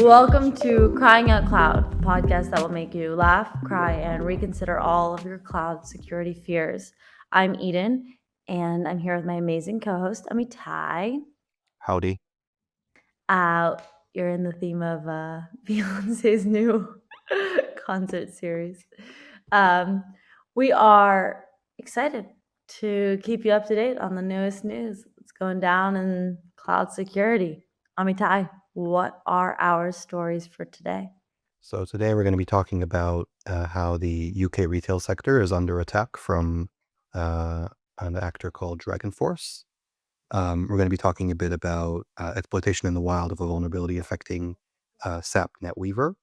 Welcome to Crying Out Cloud, the podcast that will make you laugh, cry, and reconsider all of your cloud security fears. I'm Eden, and I'm here with my amazing co-host, Amitai. Howdy. Uh, you're in the theme of Beyonce's new concert series. We are excited to keep you up to date on the newest news. What's going down in cloud security. Amitai, what are our stories for today? So today we're going to be talking about how the UK retail sector is under attack from an actor called DragonForce. We're going to be talking a bit about exploitation in the wild of a vulnerability affecting SAP Netweaver.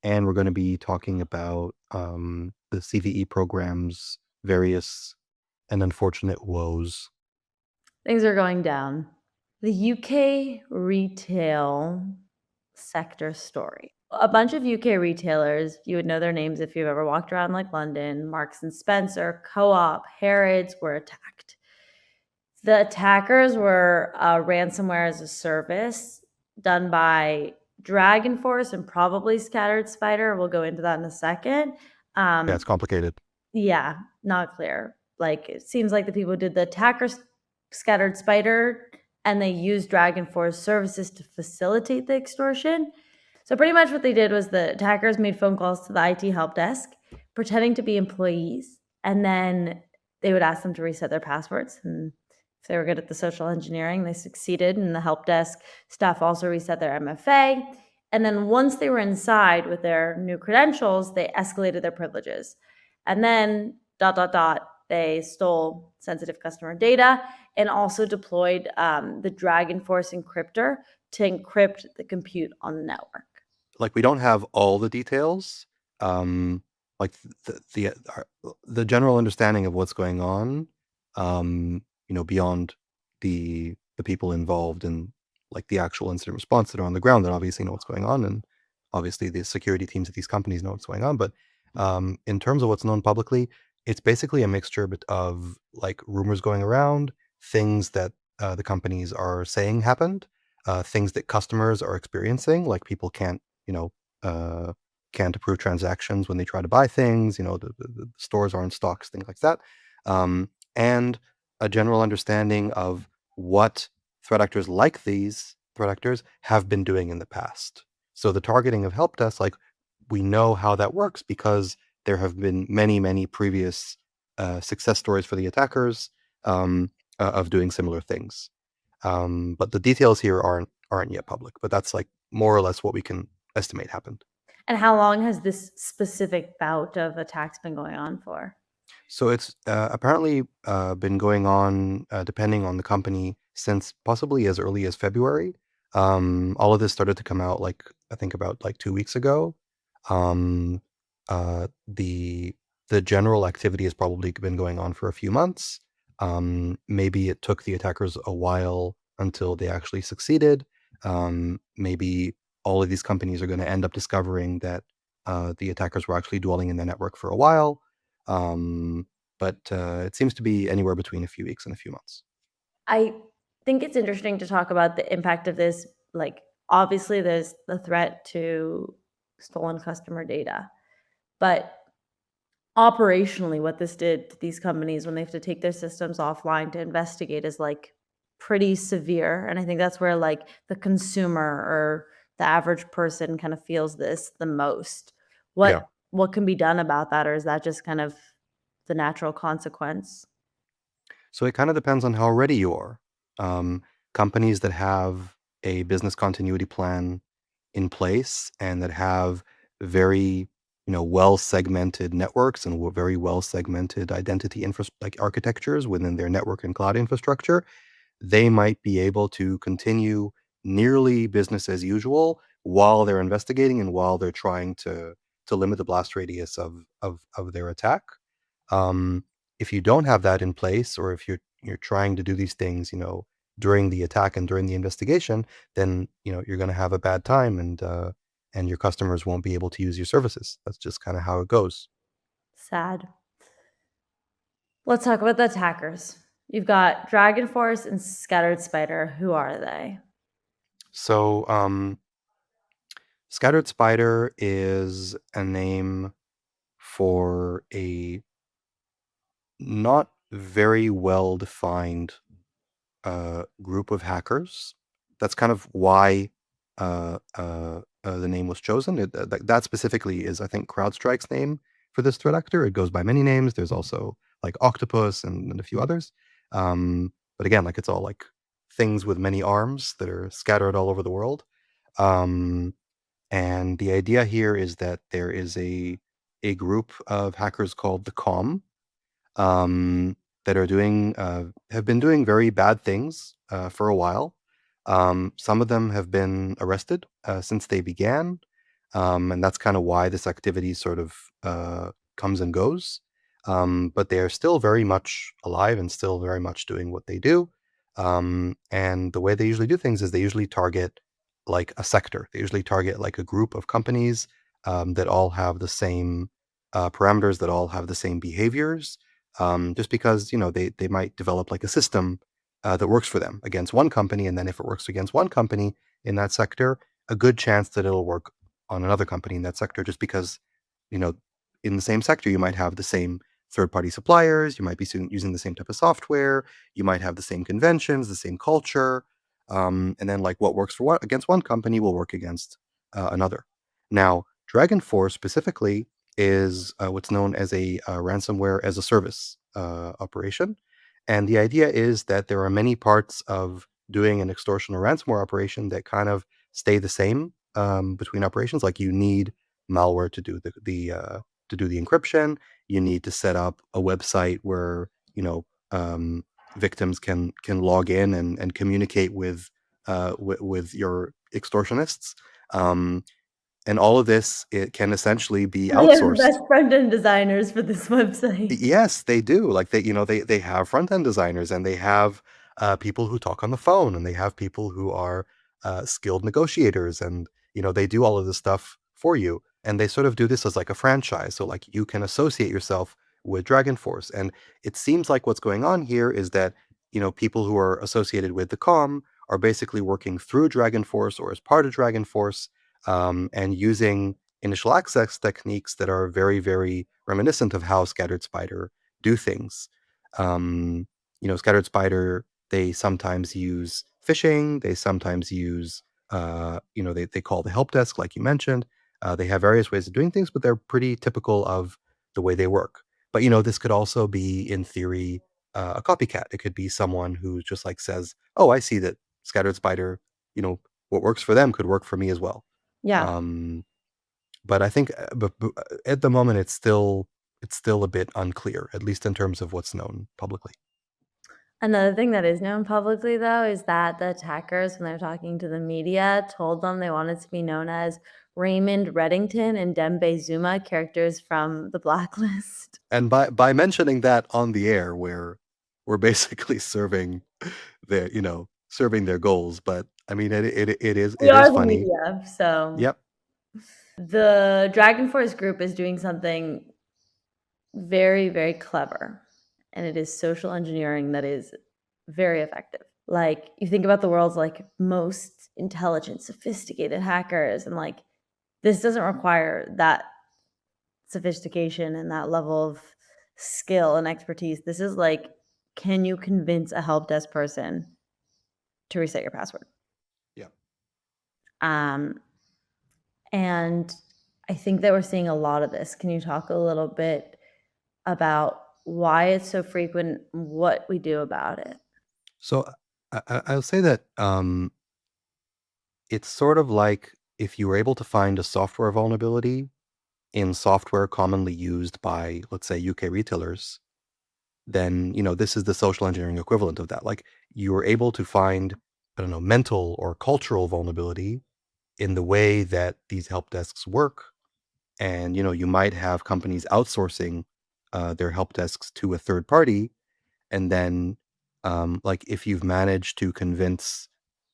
And we're going to be talking about the CVE Programs' various and unfortunate woes. Things are going down. The UK retail sector story. A bunch of UK retailers, you would know their names if you've ever walked around like London, Marks and Spencer, Co-op, Harrods, were attacked. The attackers were ransomware as a service done by DragonForce and probably Scattered Spider. We'll go into that in a second. Yeah, it's complicated. Yeah, not clear. Like, it seems like the people who did the attackers Scattered Spider and they used DragonForce services to facilitate the extortion. So pretty much what they did was the attackers made phone calls to the IT help desk, pretending to be employees, and then they would ask them to reset their passwords. And if they were good at the social engineering, they succeeded, and the help desk staff also reset their MFA. And then once they were inside with their new credentials, they escalated their privileges. And then ... they stole sensitive customer data and also deployed the DragonForce encryptor to encrypt the compute on the network. Like, we don't have all the details. Like the general understanding of what's going on, beyond the people involved in like the actual incident response that are on the ground that obviously know what's going on, and obviously the security teams at these companies know what's going on. But in terms of what's known publicly, it's basically a mixture of like rumors going around, things that the companies are saying happened, things that customers are experiencing, like people can't approve transactions when they try to buy things. The stores aren't stocks, things like that, and a general understanding of what threat actors like these threat actors have been doing in the past. So the targeting of help desk, like, we know how that works because there have been many previous success stories for the attackers of doing similar things. But the details here aren't yet public. But that's like more or less what we can estimate happened. And how long has this specific bout of attacks been going on for? So it's apparently been going on, depending on the company, since possibly as early as February. All of this started to come out, like, I think about like 2 weeks ago. Um, the general activity has probably been going on for a few months. Maybe it took the attackers a while until they actually succeeded. Maybe all of these companies are going to end up discovering that the attackers were actually dwelling in their network for a while. But it seems to be anywhere between a few weeks and a few months. I think it's interesting to talk about the impact of this. Like, obviously, there's the threat to stolen customer data, but operationally, what this did to these companies when they have to take their systems offline to investigate is like pretty severe. And I think that's where like the consumer or the average person kind of feels this the most. Yeah. What can be done about that, or is that just kind of the natural consequence? So it kind of depends on how ready you are. Companies that have a business continuity plan in place and that have very, well segmented networks and very well segmented identity like architectures within their network and cloud infrastructure, they might be able to continue nearly business as usual while they're investigating and while they're trying to limit the blast radius of their attack. If you don't have that in place, or if you're trying to do these things, during the attack and during the investigation, then you're going to have a bad time, and your customers won't be able to use your services. That's just kind of how it goes. Sad. Let's talk about the attackers. You've got DragonForce and Scattered Spider. Who are they? So, Scattered Spider is a name for a not very well defined group of hackers. That's kind of why the name was chosen. That specifically is, I think, CrowdStrike's name for this threat actor. It goes by many names. There's also like Octopus and a few others. But again, like it's all like things with many arms that are scattered all over the world. Um, and the idea here is that there is a group of hackers called the COM, um, that are doing have been doing very bad things for a while. Some of them have been arrested since they began, and that's kind of why this activity sort of comes and goes. But they are still very much alive and still very much doing what they do. And the way they usually do things is they usually target like a sector. They usually target like a group of companies that all have the same parameters, that all have the same behaviors, just because they might develop like a system that works for them against one company, and then if it works against one company in that sector, a good chance that it'll work on another company in that sector, just because you know in the same sector you might have the same third-party suppliers, you might be using the same type of software, you might have the same conventions, the same culture, and then like what works for against one company will work against another. Now, DragonForce specifically is what's known as a ransomware as a service operation. And the idea is that there are many parts of doing an extortion or ransomware operation that kind of stay the same between operations. Like you need malware to do the encryption. You need to set up a website where victims can log in and communicate with your extortionists. Um, and all of this, it can essentially be They have the outsourced. best front-end designers for this website. Yes, they do. Like they have front end designers, and they have people who talk on the phone, and they have people who are skilled negotiators, and they do all of this stuff for you. And they sort of do this as like a franchise, so like you can associate yourself with DragonForce. And it seems like what's going on here is that people who are associated with the com are basically working through DragonForce or as part of DragonForce, and using initial access techniques that are very, very reminiscent of how Scattered Spider do things. Scattered Spider, they sometimes use phishing, they sometimes use, they call the help desk, like you mentioned. They have various ways of doing things, but they're pretty typical of the way they work. But, this could also be, in theory, a copycat. It could be someone who just like says, oh, I see that Scattered Spider, what works for them could work for me as well. Yeah. Um, but I think, but at the moment, it's still a bit unclear, at least in terms of what's known publicly. Another thing that is known publicly, though, is that the attackers, when they're talking to the media, told them they wanted to be known as Raymond Reddington and Dembe Zuma, characters from the Blacklist. And by mentioning that on the air, we're basically serving their goals. But I mean, We it are is the funny. media, so Yep. the DragonForce group is doing something very, very clever, and it is social engineering that is very effective. Like, you think about the world's, like, most intelligent, sophisticated hackers, and, like, this doesn't require that sophistication and that level of skill and expertise. This is like, can you convince a help desk person to reset your password? Yeah. Um, and I think that we're seeing a lot of this. Can you talk a little bit about why it's so frequent, what we do about it? So I'll say that it's sort of like if you were able to find a software vulnerability in software commonly used by, let's say, UK retailers, then this is the social engineering equivalent of that. Like you were able to find, I don't know, mental or cultural vulnerability in the way that these help desks work, and you might have companies outsourcing their help desks to a third party, and then like if you've managed to convince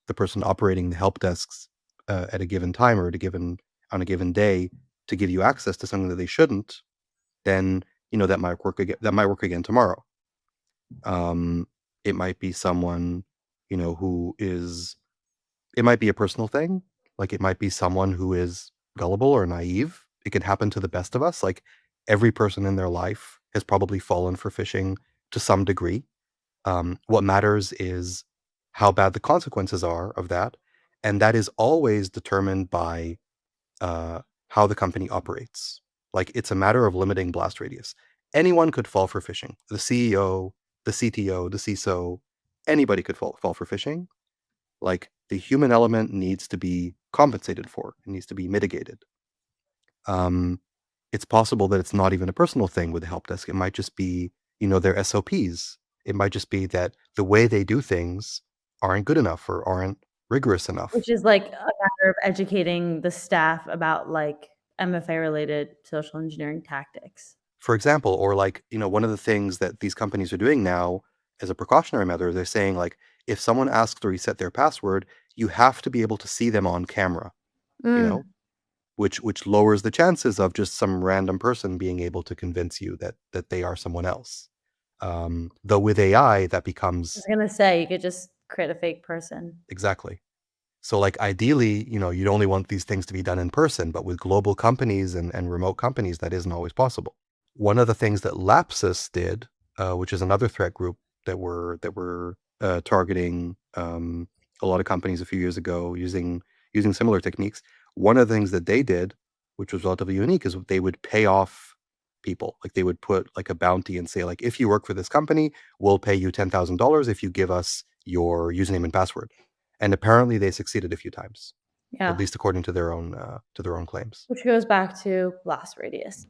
the person operating the help desks at a given time or on a given day to give you access to something that they shouldn't, then that might work again. That might work again tomorrow. It might be someone, who is, it might be a personal thing. Like it might be someone who is gullible or naive. It can happen to the best of us. Like every person in their life has probably fallen for phishing to some degree. What matters is how bad the consequences are of that. And that is always determined by uh, how the company operates. Like it's a matter of limiting blast radius. Anyone could fall for phishing. The CEO, the CTO, the CISO, anybody could fall for phishing. Like the human element needs to be compensated for. It needs to be mitigated. Um, it's possible that it's not even a personal thing with the help desk. It might just be, their SOPs. It might just be that the way they do things aren't good enough or aren't rigorous enough. Which is like a matter of educating the staff about like MFA related social engineering tactics. For example, or like, one of the things that these companies are doing now as a precautionary measure, they're saying like, if someone asks to reset their password, you have to be able to see them on camera, you know, Mm. which lowers the chances of just some random person being able to convince you that they are someone else. Though with AI, that I was becomes gonna say you could just create a fake person. exactly. So like ideally, you'd only want these things to be done in person, but with global companies and remote companies, that isn't always possible. One of the things that Lapsus did, which is another threat group that were targeting a lot of companies a few years ago using similar techniques. One of the things that they did, which was relatively unique, is they would pay off people. Like they would put like a bounty and say like, if you work for this company, we'll pay you $10,000 if you give us your username and password. And apparently they succeeded a few times, at Yeah. least according to their own claims. Which goes back to blast radius.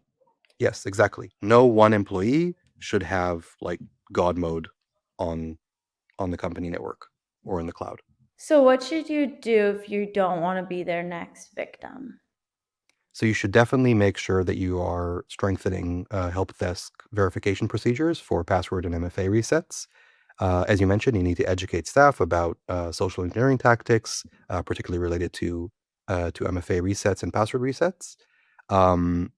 Yes, exactly. No one employee should have like God mode on on the company network or in the cloud. So what should you do if you don't want to be their next victim? So you should definitely make sure that you are strengthening help desk verification procedures for password and MFA resets. As you mentioned, you need to educate staff about social engineering tactics, particularly related to MFA resets and password resets. Um,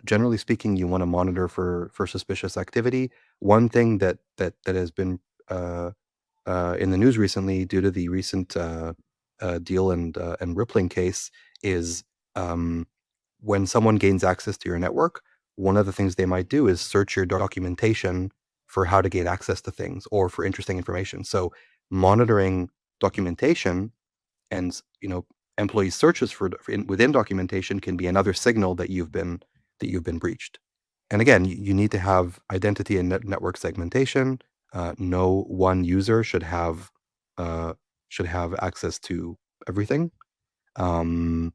Generally speaking, you want to monitor for suspicious activity. One thing that has been in the news recently due to the recent deal and Rippling case is um, when someone gains access to your network, one of the things they might do is search your documentation for how to gain access to things or for interesting information. So monitoring documentation and employee searches within documentation can be another signal that you've been breached. And again, you need to have identity and network segmentation. No one user should have access to everything. Um,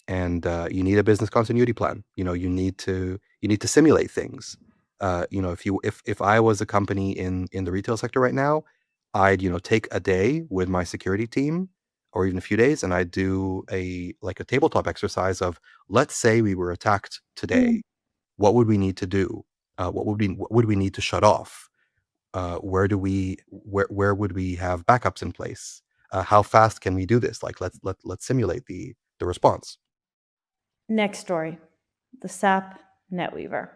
and you need a business continuity plan. You need to simulate things. If I was a company in the retail sector right now, I'd take a day with my security team or even a few days, and I'd do a tabletop exercise of, let's say we were attacked Mm. today. What would we need to do? What would we need to shut off? Where would we have backups in place? How fast can we do this? Like let's simulate the response. Next story, the SAP Netweaver.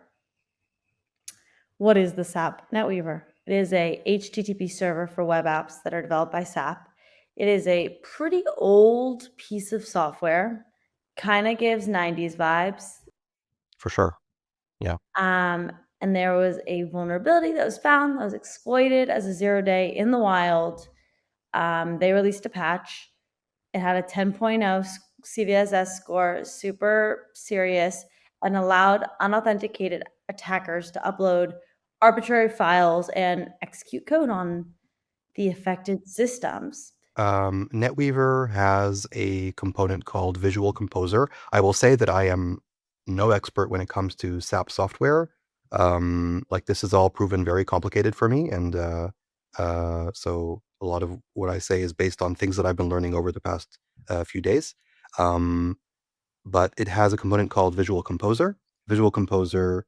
What is the SAP Netweaver? It is a HTTP server for web apps that are developed by SAP. It is a pretty old piece of software, kind of gives 90s vibes. For sure. Yeah. And there was a vulnerability that was found that was exploited as a 0-day in the wild. They released a patch. It had a 10.0 CVSS score, super serious, and allowed unauthenticated attackers to upload arbitrary files and execute code on the affected systems. NetWeaver has a component called Visual Composer. I will say that I am no expert when it comes to SAP software. Like this is all proven very complicated for me, and so a lot of what I say is based on things that I've been learning over the past few days. Um, but it has a component called Visual Composer. Visual Composer,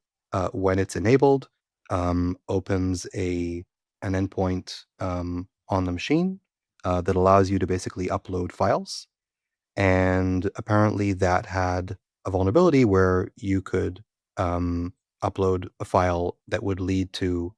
when it's enabled, opens an endpoint on the machine that allows you to basically upload files. And apparently, that had a vulnerability where you could upload a file that would lead to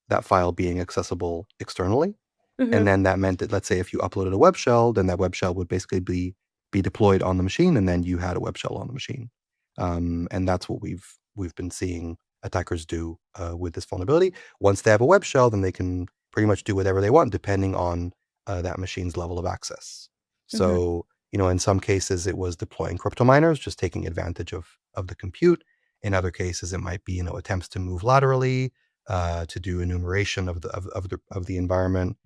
that file being accessible externally. And Hmm. then that meant that, let's say, if you uploaded a web shell, then that web shell would basically be deployed on the machine, and then you had a web shell on the machine. And that's what we've been seeing attackers do with this vulnerability. Once they have a web shell, then they can pretty much do whatever they want, depending on that machine's level of access. Hmm. So, in some cases, it was deploying crypto miners, just taking advantage of the compute. In other cases, it might be attempts to move laterally, to do enumeration of the environment,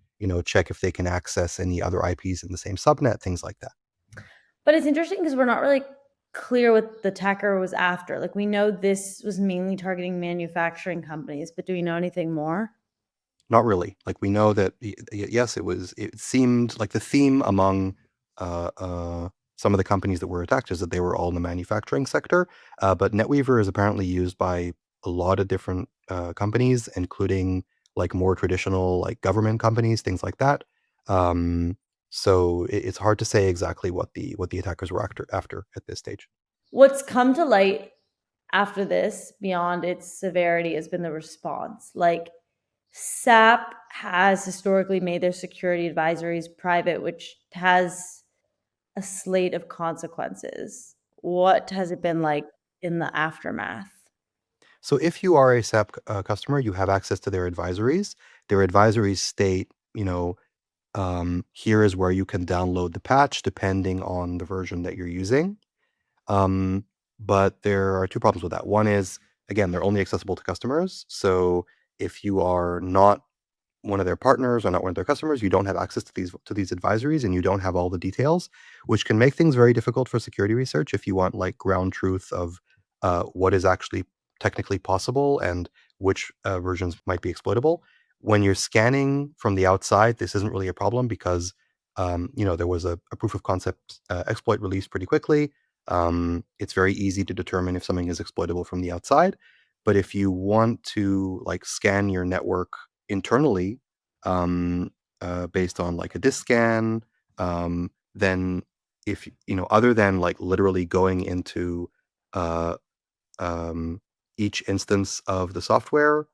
check if they can access any other IPs in the same subnet, things like that. But it's interesting because we're not really clear what the attacker was after. Like, we know this was mainly targeting manufacturing companies, but do we know anything more? Not really. Like, we know that yes, it seemed like the theme among uh, uh, some of the companies that were attacked is that they were all in the manufacturing sector. But Netweaver is apparently used by a lot of different companies, including like more traditional like government companies, things like that. Um, so it's hard to say exactly what the attackers were after at this stage. What's come to light after this, beyond its severity, has been the response. Like, SAP has historically made their security advisories private, which has a slate of consequences. What has it been like in the aftermath? So if you are a SAP customer, you have access to their advisories. Their advisories state, here is where you can download the patch depending on the version that you're using. Um, but there are two problems with that. One is, again, they're only accessible to customers. So if you are not one of their partners or not one of their customers, you don't have access to these advisories, and you don't have all the details, which can make things very difficult for security research if you want like ground truth of what is actually technically possible and which versions might be exploitable. When you're scanning from the outside, this isn't really a problem because there was a proof of concept exploit released pretty quickly. It's very easy to determine if something is exploitable from the outside. But if you want to like scan your network internally, um, based on like a disk scan, then if other than like literally going into uh, um, each instance of the software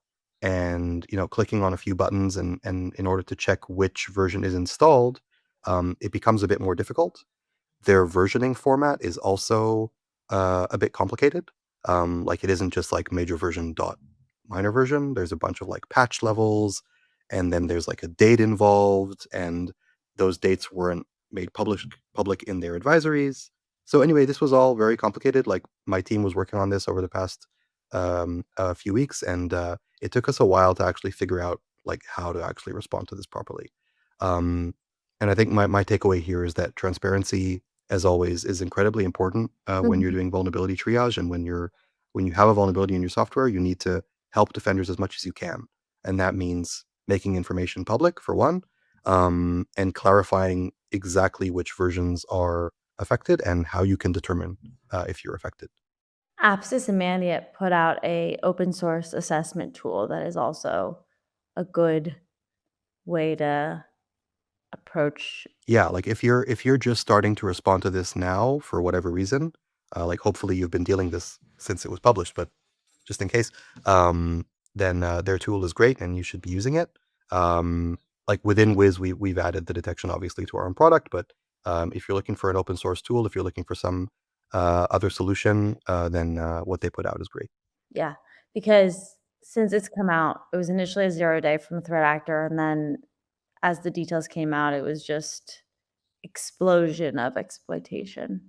and clicking on a few buttons and in order to check which version is installed, it becomes a bit more difficult. Their versioning format is also a bit complicated. Like, it isn't just like major version dot minor version. There's a bunch of like patch levels, and then there's like a date involved, and those dates weren't made public in their advisories. So anyway, this was all very complicated. Like, my team was working on this over the past a few weeks, and it took us a while to actually figure out like how to actually respond to this properly. Um, and I think my takeaway here is that transparency, as always, is incredibly important when you're Mhm. doing vulnerability triage, and when you have a vulnerability in your software, you need to help defenders as much as you can, and that means making information public for one, and clarifying exactly which versions are affected and how you can determine if you're affected. Apsys and Mandiant put out a open source assessment tool that is also a good way to approach. Yeah, like if you're just starting to respond to this now for whatever reason, like hopefully you've been dealing this since it was published, but just in case, um, then their tool is great and you should be using it. Like within Wiz, we've added the detection obviously to our own product, but if you're looking for an open source tool, if you're looking for some other solution, then what they put out is great. Yeah, because since it's come out, it was initially a 0 day from a threat actor, and then as the details came out, it was just explosion of exploitation.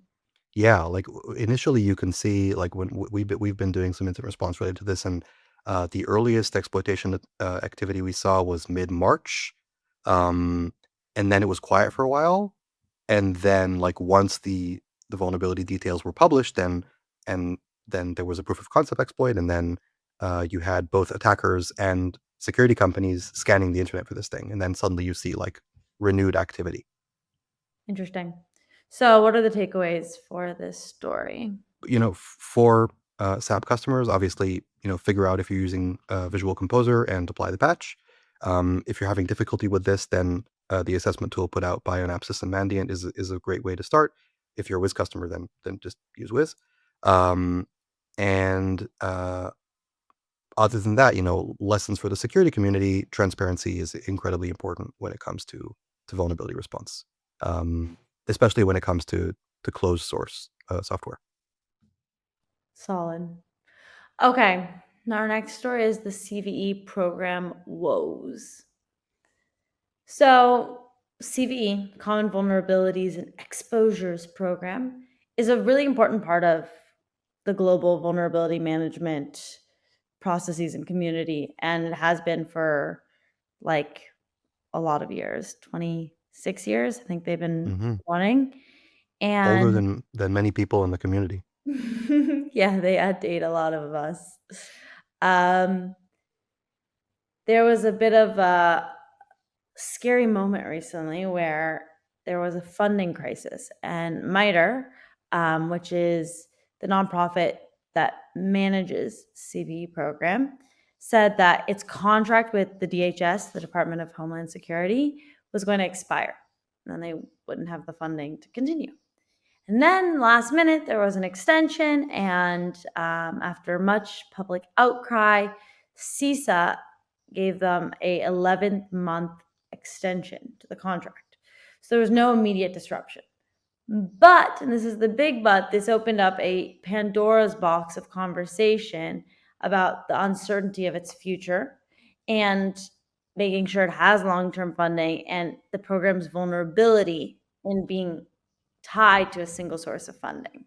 Yeah, like initially you can see like when we've been doing some incident response related to this, and the earliest exploitation activity we saw was mid March, um, and then it was quiet for a while, and then like once the vulnerability details were published, and then there was a proof of concept exploit, and then you had both attackers and security companies scanning the internet for this thing, and then suddenly you see like renewed activity. Interesting. So, what are the takeaways for this story? For SAP customers, obviously, figure out if you're using Visual Composer and apply the patch. If you're having difficulty with this, then the assessment tool put out by Anapsys and Mandiant is a great way to start. If you're a Wiz customer, then just use Wiz. Um, and other than that, lessons for the security community, transparency is incredibly important when it comes to vulnerability response, especially when it comes to closed source software. Solid. Okay. Now our next story is the CVE program woes. So, CVE, Common Vulnerabilities and Exposures Program, is a really important part of the global vulnerability management processes and community. And it has been for like a lot of years, 26 years. I think they've been running. Older And than many people in the community. yeah, they outdate a lot of us. There was a bit of a scary moment recently where there was a funding crisis, and MITRE, which is the nonprofit that manages CVE program, said that its contract with the DHS, the Department of Homeland Security, was going to expire, and they wouldn't have the funding to continue. And then last minute, there was an extension, and after much public outcry, CISA gave them a 11-month extension to the contract. So there was no immediate disruption. But, and this is the big but, this opened up a Pandora's box of conversation about the uncertainty of its future and making sure it has long-term funding and the program's vulnerability in being tied to a single source of funding.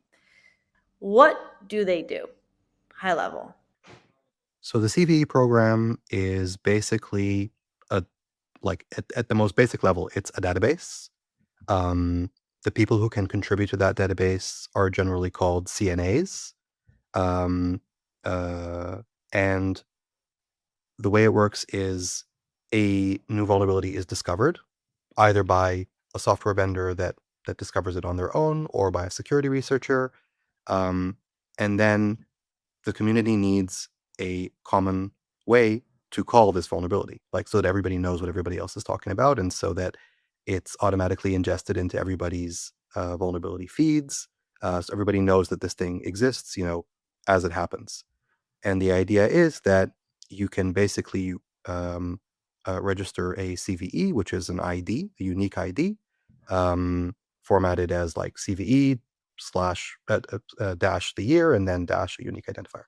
What do they do? High level. So the CVE program is basically at the most basic level, it's a database. The people who can contribute to that database are generally called CNAs. Um, and the way it works is a new vulnerability is discovered either by a software vendor that discovers it on their own or by a security researcher. And then the community needs a common way to call this vulnerability, like so that everybody knows what everybody else is talking about, and so that it's automatically ingested into everybody's vulnerability feeds, so everybody knows that this thing exists, as it happens. And the idea is that you can basically register a CVE, which is an ID, a unique ID, formatted as like CVE slash dash the year and then dash a unique identifier.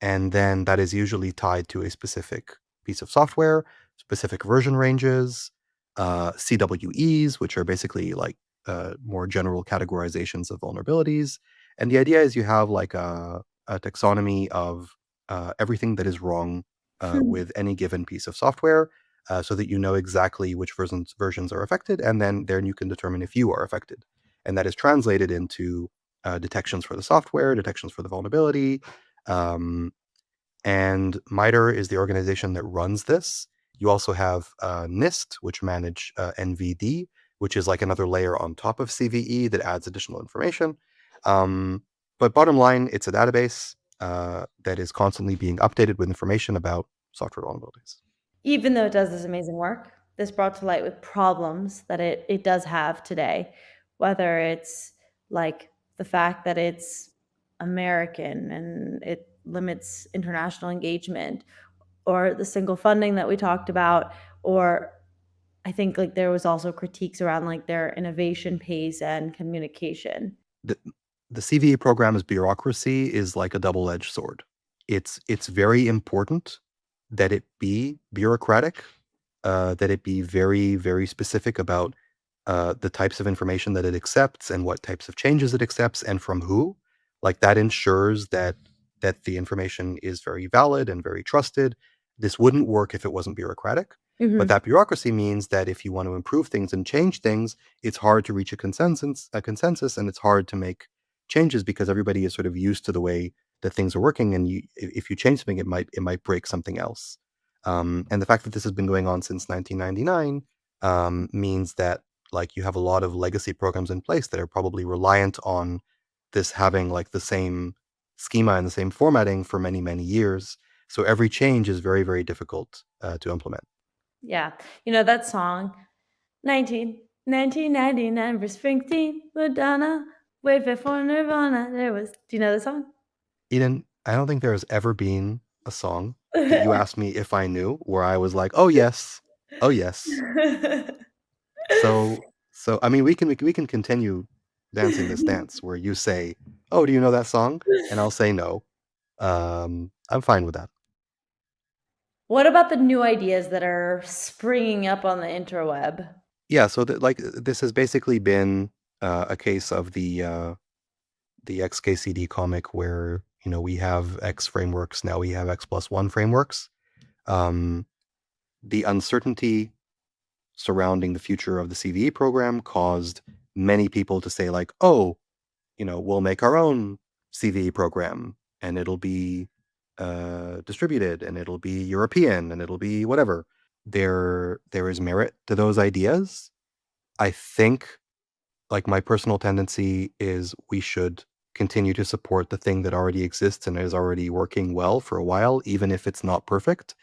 And then that is usually tied to a specific piece of software, specific version ranges, CWEs, which are basically like more general categorizations of vulnerabilities. And the idea is you have like a taxonomy of everything that is wrong with any given piece of software, so that you know exactly which versions are affected, and then you can determine if you are affected. And that is translated into detections for the software, detections for the vulnerability. And MITRE is the organization that runs this. You also have NIST, which manage NVD, which is like another layer on top of CVE that adds additional information. But bottom line, it's a database that is constantly being updated with information about software vulnerabilities. Even though it does this amazing work, this brought to light with problems that it does have today, whether it's like the fact that it's American and it limits international engagement, or the single funding that we talked about, or I think like there was also critiques around like their innovation pace and communication. The CVE program's bureaucracy is like a double-edged sword. It's very important that it be bureaucratic, that it be very, very specific about the types of information that it accepts and what types of changes it accepts and from who. Like that ensures that the information is very valid and very trusted. This wouldn't work if it wasn't bureaucratic. But that bureaucracy means that if you want to improve things and change things, it's hard to reach a consensus, and it's hard to make changes because everybody is sort of used to the way that things are working. And if you change something, it might break something else. And the fact that this has been going on since 1999 means that like you have a lot of legacy programs in place that are probably reliant on this having like the same schema and the same formatting for many, many years. So every change is very, very difficult to implement. Yeah. You know that song, 1999 for Springsteen, Madonna, wait for Nirvana. Do you know the song? Eden, I don't think there has ever been a song that you asked me if I knew, where I was like, "Oh yes, oh yes." So I mean, we can continue dancing this dance where you say, "Oh, do you know that song?" and I'll say no. I'm fine with that. What about the new ideas that are springing up on the interweb? Yeah, so this has basically been a case of the XKCD comic where, we have X frameworks, now we have X plus one frameworks. Um, the uncertainty surrounding the future of the CVE program caused many people to say like, oh, we'll make our own CVE program and it'll be distributed and it'll be European and it'll be whatever. There is merit to those ideas. I think, like, my personal tendency is we should continue to support the thing that already exists and is already working well for a while, even if it's not perfect.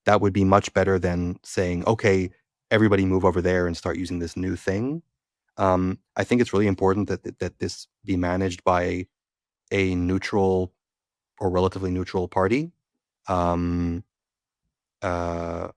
That would be much better than saying, okay, everybody move over there and start using this new thing. I think it's really important that this be managed by a neutral or relatively neutral party. Um, uh,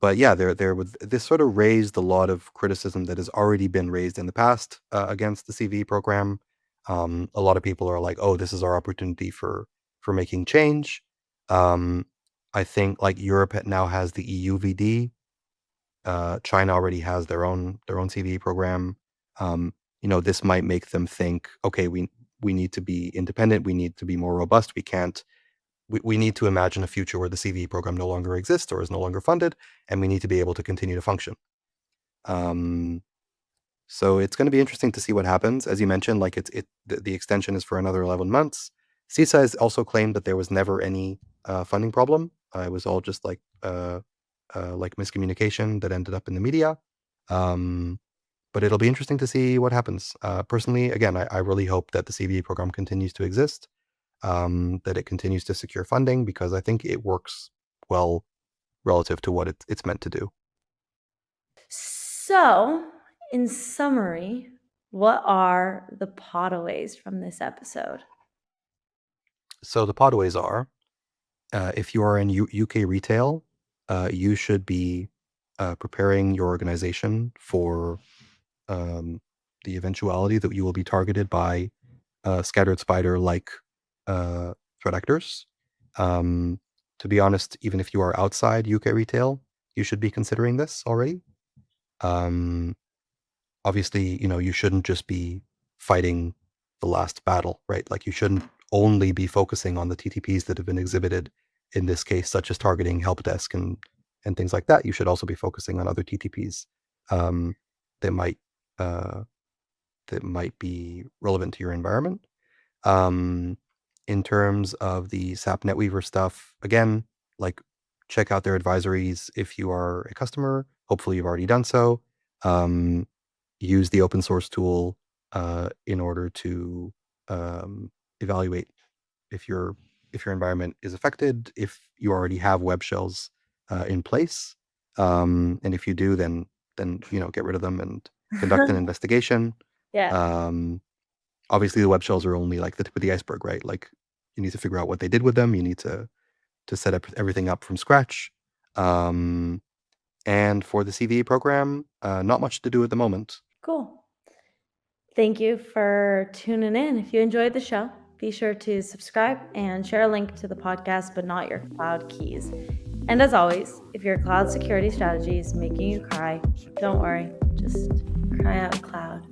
but yeah, this sort of raised a lot of criticism that has already been raised in the past against the CVE program. A lot of people are like, "Oh, this is our opportunity for making change." Um, I think like Europe now has the EUVD. China already has their own CVE program. This might make them think, okay, we need to be independent. We need to be more robust. We can't we need to imagine a future where the CVE program no longer exists or is no longer funded, and we need to be able to continue to function. Um, so it's going to be interesting to see what happens. As you mentioned, like the extension is for another 11 months. CISA has also claimed that there was never any funding problem. It was all just like miscommunication that ended up in the media. Um, but it'll be interesting to see what happens. Personally, again, I really hope that the CVE program continues to exist, that it continues to secure funding, because I think it works well relative to what it's meant to do. So, in summary, what are the podaways from this episode? So the podaways are, if you are in UK retail, you should be preparing your organization for the eventuality that you will be targeted by scattered spider-like threat actors. Um, to be honest, even if you are outside UK retail, you should be considering this already. Um, Obviously, you shouldn't just be fighting the last battle, right? Like, you shouldn't only be focusing on the TTPs that have been exhibited in this case, such as targeting help desk and things like that. You should also be focusing on other TTPs um, that might uh, that might be relevant to your environment. Um, in terms of the SAP Netweaver stuff, again, like, check out their advisories if you are a customer. Hopefully, you've already done so. Um, use the open source tool in order to evaluate if your environment is affected, if you already have web shells in place, and if you do, then get rid of them and conduct an investigation. Yeah, Um, Obviously, the web shells are only like the tip of the iceberg, right? Like, you need to figure out what they did with them. You need to set up everything up from scratch. Um, and for the CVE program, not much to do at the moment. cool. Thank you for tuning in. If you enjoyed the show, be sure to subscribe and share a link to the podcast, but not your cloud keys. And as always, if your cloud security strategy is making you cry, don't worry, just cry out loud.